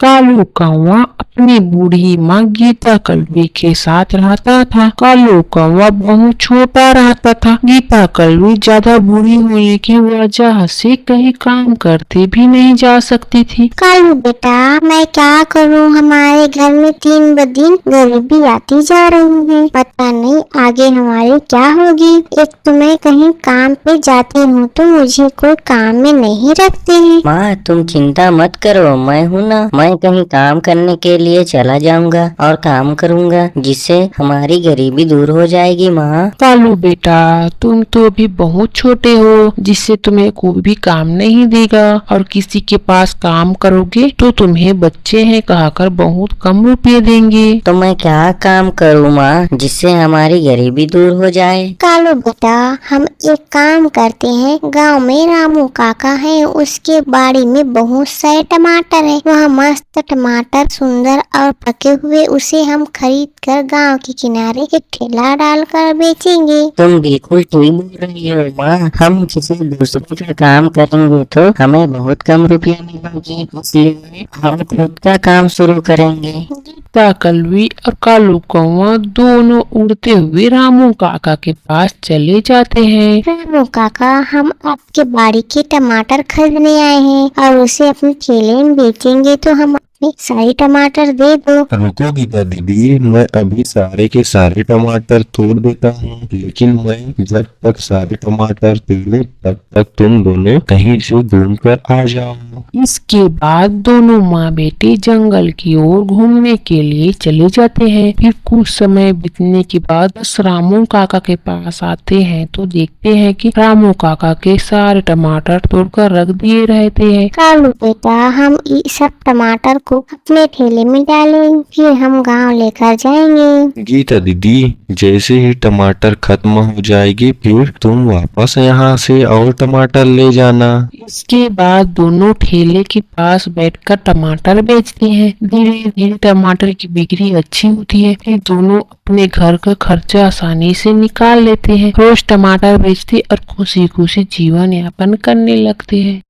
कालू कौवा अपनी बूढ़ी माँ गीता कलवी के साथ रहता था। कालू कौवा बहुत छोटा रहता था। गीता कलवी ज्यादा बूढ़ी होने की वजह से कहीं काम करते भी नहीं जा सकती थी। कालू बेटा, मैं क्या करूं? हमारे घर में दिन ब दिन गरीबी आती जा रही है। पता नहीं आगे हमारी क्या होगी। एक तो मैं कहीं काम पे जाती हूँ तो मुझे कोई काम में नहीं रखते हैं। माँ तुम चिंता मत करो, मैं हूँ ना। मैं कहीं काम करने के लिए चला जाऊंगा और काम करूंगा, जिससे हमारी गरीबी दूर हो जाएगी। माँ कालू बेटा, तुम तो अभी बहुत छोटे हो, जिससे तुम्हें कोई भी काम नहीं देगा, और किसी के पास काम करोगे तो तुम्हें बच्चे हैं कहकर बहुत कम रुपये देंगे। तो मैं क्या काम करूँ माँ, जिससे हमारी गरीबी दूर हो जाए? कालू बेटा, हम एक काम करते हैं। गांव में रामू काका है, उसके बाड़ी में बहुत सारे टमाटर है। वह मस्त टमाटर सुंदर और पके हुए, उसे हम खरीद कर गाँव के किनारे एक ठेला डालकर बेचेंगे। तुम बिल्कुल ठीक बोल रही हो माँ। हम किसी दूसरे का काम करेंगे तो हमें बहुत कम रुपया मिलेंगे, इसलिए हम खुद का काम शुरू करेंगे। गीता कलवी और कालू कौवा दोनों उड़ते हुए रामू काका के पास चले जाते हैं। रामू काका, हम आपके बाड़ी के टमाटर खरीदने आए हैं और उसे अपने ठेले में बेचेंगे, तो हम सारे टमाटर दे दो। रुको गीता दीदी, मैं अभी सारे के सारे टमाटर तोड़ देता हूँ, लेकिन मैं जब तक सारे टमाटर तोड़े तब तक तुम दोनों कहीं से ढूंढ कर आ जाओ। इसके बाद दोनों माँ बेटे जंगल की ओर घूमने के लिए चले जाते हैं। फिर कुछ समय बीतने के बाद बस रामू काका के पास आते हैं तो देखते हैं कि रामू काका के सारे टमाटर तोड़कर रख दिए रहते हैं। कालू बेटा, हम ये सब टमाटर को अपने ठेले में डालें, फिर हम गांव लेकर जाएंगे। गीता दीदी, जैसे ही टमाटर खत्म हो जाएगी फिर तुम वापस यहाँ से और टमाटर ले जाना। इसके बाद दोनों ठेले के पास बैठकर टमाटर बेचते हैं। धीरे धीरे टमाटर की बिक्री अच्छी होती है। फिर दोनों अपने घर का खर्चा आसानी से निकाल लेते हैं। रोज टमाटर बेचते और खुशी खुशी जीवन यापन करने लगते हैं।